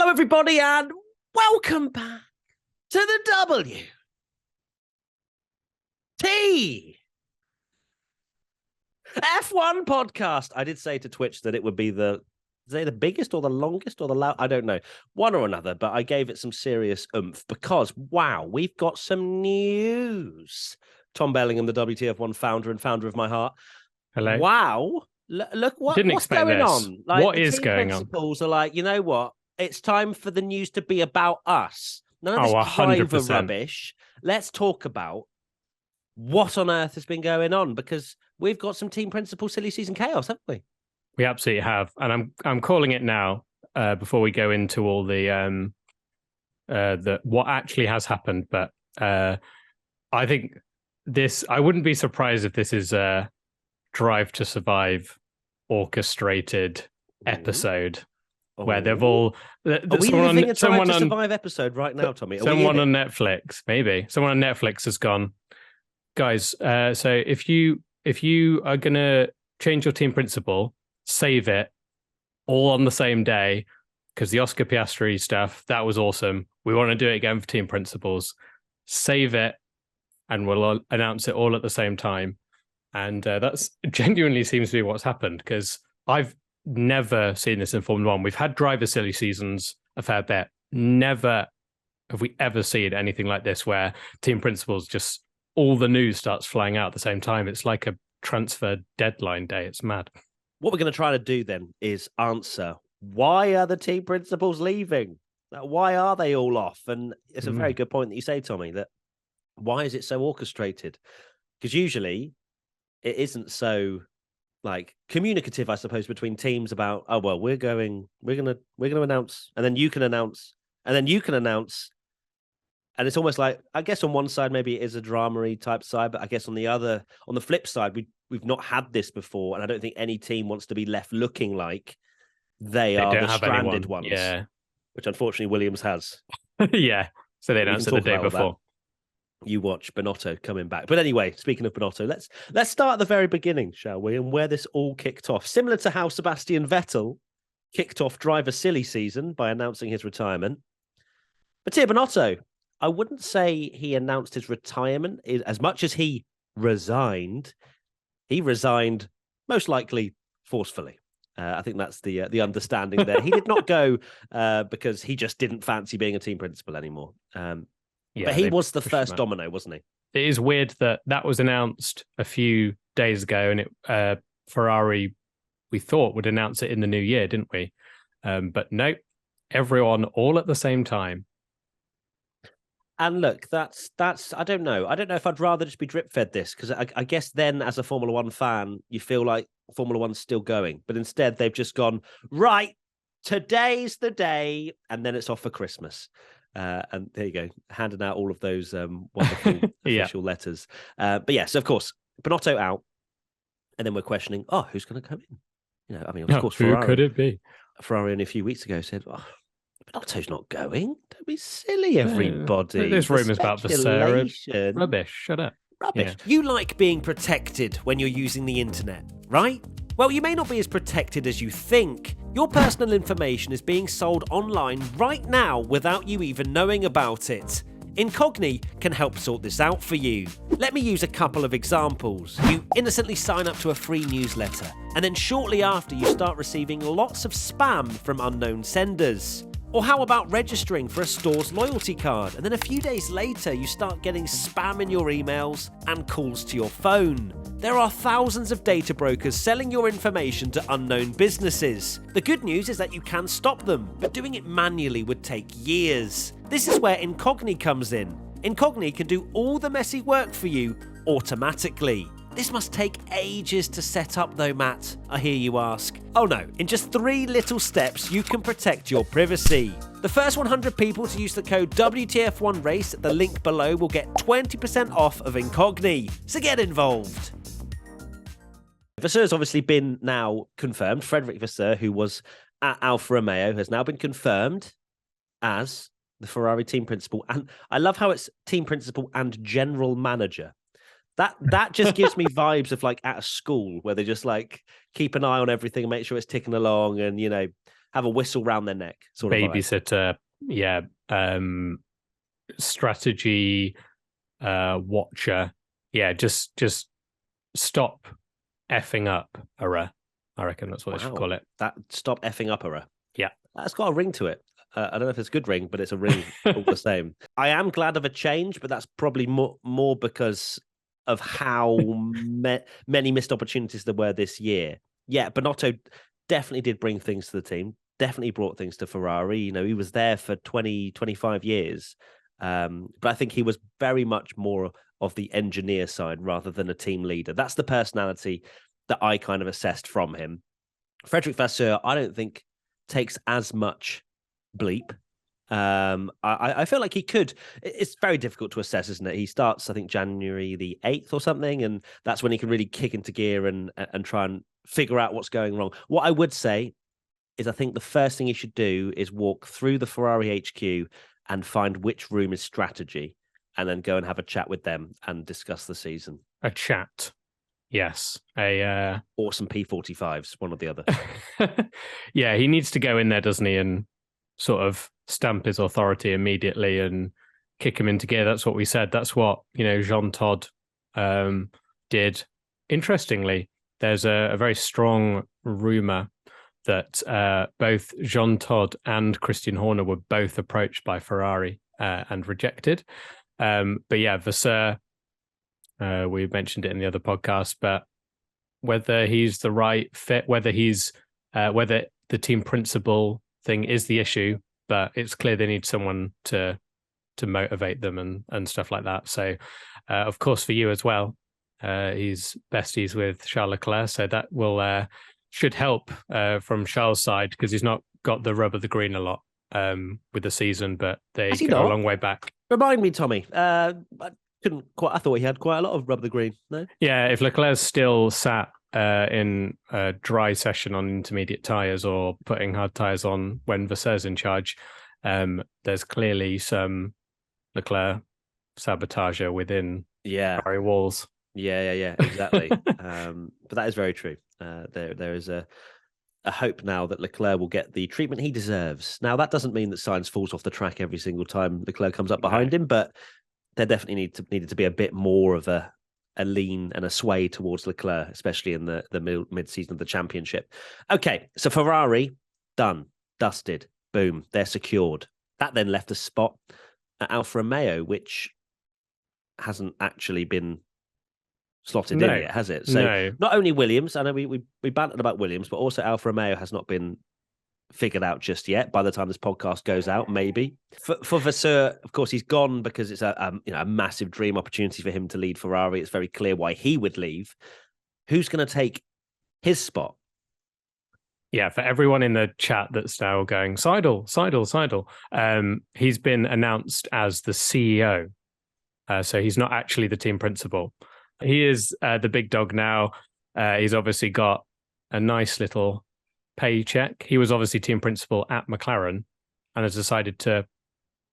Hello, everybody, and welcome back to the WTF1 podcast. I did say to Twitch that it would be the biggest or the longest or the loud. I don't know, one or another, but I gave it some serious oomph because, wow, we've got some news. Tom Bellingham, the WTF1 founder and founder of My Heart. Hello. Wow. Look what's going on. Like, what is going on? Principals are like, you know what? It's time for the news to be about us. None of this 100%. driver rubbish. Let's talk about what on earth has been going on, because we've got some team principal silly season chaos, haven't we? We absolutely have, and I'm calling it now. Before we go into all the what actually has happened, but I think this. I wouldn't be surprised if this is a Drive to Survive orchestrated episode. Where they've all... Are we living a Drive to Survive episode right now, Tommy? Someone on Netflix, maybe. Someone on Netflix has gone, guys, so if you are going to change your team principal, save it all on the same day, because the Oscar Piastri stuff, that was awesome. We want to do it again for team principals. Save it, and we'll announce it all at the same time. And that's genuinely seems to be what's happened, because I've never seen this in Formula One. We've had driver silly seasons a fair bit. Never have we ever seen anything like this, where team principals just all the news starts flying out at the same time. It's like a transfer deadline day. It's mad. What we're going to try to do then is answer, why are the team principals leaving? Why are they all off? And it's a very good point that you say, Tommy, that why is it so orchestrated? Because usually it isn't so like communicative, I suppose, between teams about, oh, well, we're going to announce, and then you can announce, and then you can announce. And it's almost like, I guess on one side, maybe it is a drama-y type side, but I guess on the flip side, we've not had this before. And I don't think any team wants to be left looking like they are the stranded ones. Yeah. Which unfortunately Williams has. Yeah. So they announced it the day before. You watch Binotto coming back. But anyway, speaking of Binotto, let's start at the very beginning, shall we? And where this all kicked off. Similar to how Sebastian Vettel kicked off driver silly season by announcing his retirement. Mattia Binotto, I wouldn't say he announced his retirement as much as he resigned. He resigned most likely forcefully. I think that's the understanding there. He did not go because he just didn't fancy being a team principal anymore. But he was the first domino, wasn't he? It is weird that was announced a few days ago, and Ferrari, we thought, would announce it in the new year, didn't we? But no, everyone all at the same time. And look, that's I don't know. I don't know if I'd rather just be drip fed this, because I guess then as a Formula One fan, you feel like Formula One's still going. But instead, they've just gone, right, today's the day, and then it's off for Christmas. And there you go, handing out all of those wonderful official letters. But yes, of course, Binotto out. And then we're questioning, who's going to come in? You know, I mean, of course, Ferrari. Who could it be? Ferrari only a few weeks ago said, Binotto's not going. Don't be silly, everybody. There's rumours about Vasseur. Rubbish. Shut up. Rubbish. Yeah. You like being protected when you're using the internet, right? Well, you may not be as protected as you think. Your personal information is being sold online right now without you even knowing about it. Incogni can help sort this out for you. Let me use a couple of examples. You innocently sign up to a free newsletter, and then shortly after you start receiving lots of spam from unknown senders. Or how about registering for a store's loyalty card, and then a few days later you start getting spam in your emails and calls to your phone? There are thousands of data brokers selling your information to unknown businesses. The good news is that you can stop them, but doing it manually would take years. This is where Incogni comes in. Incogni can do all the messy work for you automatically. This must take ages to set up though, Matt, I hear you ask. Oh no, in just 3 little steps you can protect your privacy. The first 100 people to use the code WTF1RACE at the link below will get 20% off of Incogni, so get involved. Vasseur has obviously been now confirmed. Frederic Vasseur, who was at Alfa Romeo, has now been confirmed as the Ferrari team principal. And I love how it's team principal and general manager. That just gives me vibes of like at a school where they just like keep an eye on everything and make sure it's ticking along and, you know, have a whistle round their neck sort of vibe. Babysitter, yeah. Strategy watcher. Yeah, just stop effing up era. I reckon that's what they should call it. That stop effing up era. Yeah. That's got a ring to it. I don't know if it's a good ring, but it's a ring all the same. I am glad of a change, but that's probably more because of how many missed opportunities there were this year. Yeah, Binotto definitely did bring things to the team, definitely brought things to Ferrari. You know, he was there for 20, 25 years. But I think he was very much more of the engineer side rather than a team leader. That's the personality that I kind of assessed from him. Frederic Vasseur, I don't think takes as much bleep. I feel like he could. It's very difficult to assess, isn't it? He starts, I think, January the 8th or something, and that's when he can really kick into gear and try and figure out what's going wrong. What I would say is I think the first thing he should do is walk through the Ferrari HQ and find which room is strategy, and then go and have a chat with them and discuss the season. A chat. Yes. Awesome P45s, one or the other. Yeah, he needs to go in there, doesn't he, and sort of stamp his authority immediately and kick him into gear. That's what we said. That's what, Jean Todt did. Interestingly, there's a very strong rumor that both Jean Todt and Christian Horner were both approached by Ferrari and rejected. But yeah, Vasseur, we mentioned it in the other podcast, but whether he's the right fit, whether the team principal thing is the issue, but it's clear they need someone to motivate them and stuff like that. So, of course, for you as well, he's besties with Charles Leclerc, so that will should help from Charles' side, because he's not got the rub of the green a lot with the season, but they go a long way back. Remind me, Tommy. I thought he had quite a lot of rub of the green. No. Yeah, if Leclerc's still sat in a dry session on intermediate tyres or putting hard tyres on when Vasseur's in charge, there's clearly some Leclerc sabotager within Ferrari walls. Yeah, exactly. But that is very true. There is a hope now that Leclerc will get the treatment he deserves. Now, that doesn't mean that Sainz falls off the track every single time Leclerc comes up behind him, but there definitely needed to be a bit more of a lean and a sway towards Leclerc, especially in the mid-season of the championship. Okay, so Ferrari, done, dusted, boom, they're secured. That then left a spot at Alfa Romeo, which hasn't actually been slotted in yet, has it? So not only Williams, I know we bantered about Williams, but also Alfa Romeo has not been figured out just yet. By the time this podcast goes out, maybe. For Vasseur, of course, he's gone because it's a massive dream opportunity for him to lead Ferrari. It's very clear why he would leave. Who's going to take his spot? Yeah, for everyone in the chat that's now going, Seidl. He's been announced as the CEO. So he's not actually the team principal. He is the big dog now. He's obviously got a nice little paycheck. He was obviously team principal at McLaren and has decided to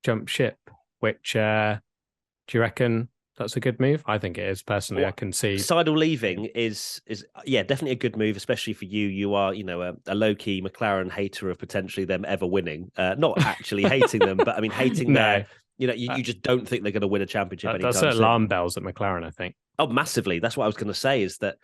jump ship, which do you reckon that's a good move? I think it is, personally. I can see Seidl leaving is definitely a good move, especially for you. You are, a low-key McLaren hater of potentially them ever winning. Not actually hating them, but I mean hating their, you just don't think they're going to win a championship anytime soon. That's alarm bells at McLaren, I think. Oh, massively. That's what I was going to say, is that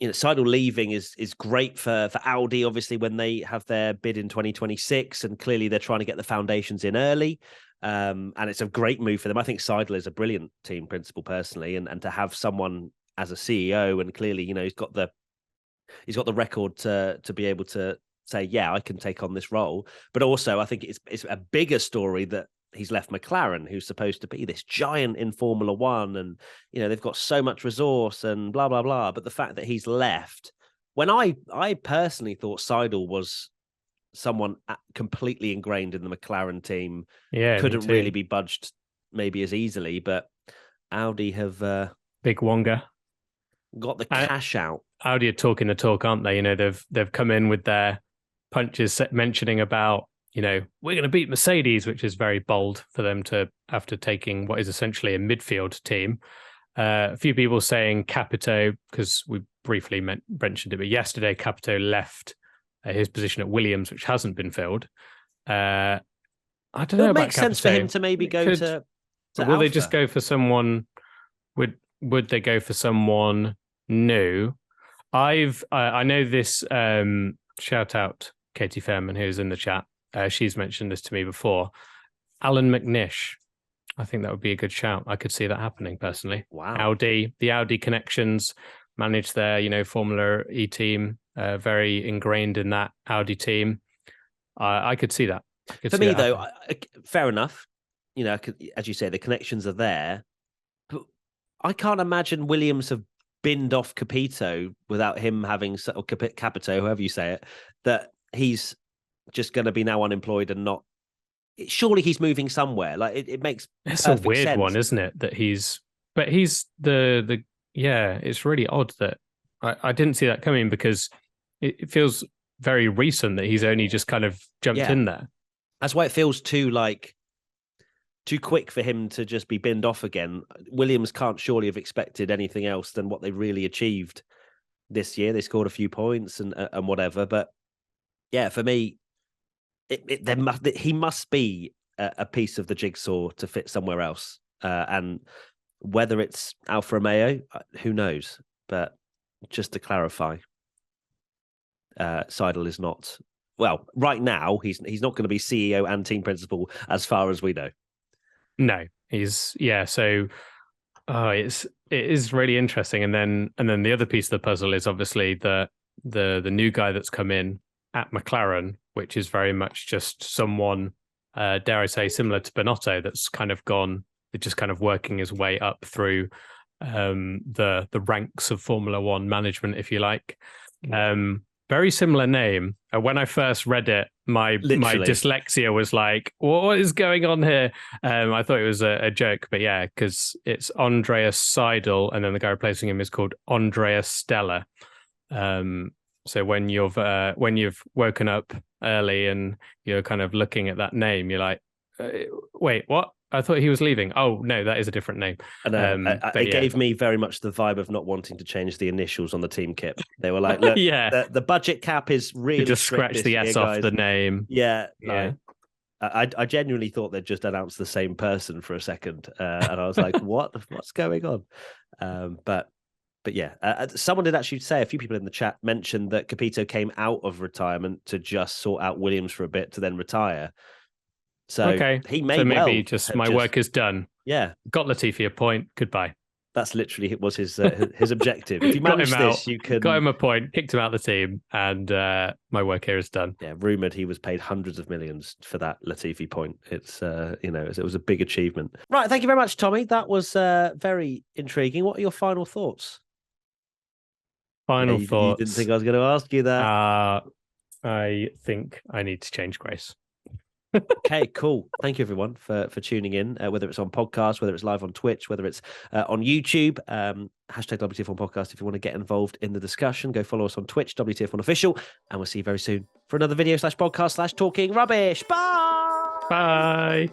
Seidl leaving is great for Audi, obviously, when they have their bid in 2026, and clearly they're trying to get the foundations in early. And it's a great move for them. I think Seidl is a brilliant team principal, personally, and to have someone as a CEO, and clearly, he's got the record to be able to say, yeah, I can take on this role. But also, I think it's a bigger story that he's left McLaren, who's supposed to be this giant in Formula One, and they've got so much resource and blah blah blah. But the fact that he's left, when I personally thought Seidl was someone completely ingrained in the McLaren team, couldn't really be budged maybe as easily. But Audi have big Wonga got the cash out. Audi are talking the talk, aren't they? They've come in with their punches, mentioning about, we're going to beat Mercedes, which is very bold for them to, after taking what is essentially a midfield team. A few people saying Capito, because we briefly mentioned it, but yesterday Capito left his position at Williams, which hasn't been filled. I don't It know would about make sense for him to maybe It go could- to Will they just Alpha. go for someone? Would they go for someone new? I know this. Shout out Katie Fairman, who's in the chat. She's mentioned this to me before. Alan McNish. I think that would be a good shout. I could see that happening personally. Wow. The Audi connections, manage their Formula E team, very ingrained in that Audi team. I could see that. For me, though, fair enough. As you say, the connections are there. But I can't imagine Williams have binned off Capito without him having, or Capito, however you say it, that he's just going to be now unemployed and not. Surely he's moving somewhere. Like it makes. It's a weird sense. one, isn't it? That he's the yeah. It's really odd that I didn't see that coming because it feels very recent that he's only just kind of jumped in there. That's why it feels too quick for him to just be binned off again. Williams can't surely have expected anything else than what they really achieved this year. They scored a few points and whatever, but yeah, for me, he must be a piece of the jigsaw to fit somewhere else. And whether it's Alfa Romeo, who knows? But just to clarify, Seidel is not. Well, right now he's not going to be CEO and team principal, as far as we know. No, So, it is really interesting, and then the other piece of the puzzle is obviously the new guy that's come in at McLaren, which is very much just someone, dare I say, similar to Binotto, that's kind of gone, just kind of working his way up through the ranks of Formula One management, if you like. Very similar name. When I first read it, my dyslexia was like, what is going on here? I thought it was a joke, but yeah, because it's Andreas Seidel, and then the guy replacing him is called Andreas Stella. So when you've woken up early and you're kind of looking at that name, you're like, wait, what? I thought he was leaving. Oh no, that is a different name. And it gave me very much the vibe of not wanting to change the initials on the team kit. They were like, look, the budget cap is really you just scratch the S off the name. Yeah. I genuinely thought they'd just announced the same person for a second, and I was like, what's going on? But yeah, someone did actually say, a few people in the chat mentioned that Capito came out of retirement to just sort out Williams for a bit to then retire. So he may maybe just my work is done. Yeah, got Latifi a point. Goodbye. That's literally was his objective. If you manage this, you could got him a point, kicked him out of the team, and my work here is done. Yeah, rumored he was paid hundreds of millions for that Latifi point. It's it was a big achievement. Right, thank you very much, Tommy. That was very intriguing. What are your final thoughts? Thoughts. You didn't think I was going to ask you that? I think I need to change Grace. Okay, cool. Thank you, everyone, for tuning in, whether it's on podcast, whether it's live on Twitch, whether it's on YouTube. Hashtag WTF1 Podcast. If you want to get involved in the discussion, go follow us on Twitch, WTF1 Official, and we'll see you very soon for another video /podcast/talking rubbish. Bye. Bye.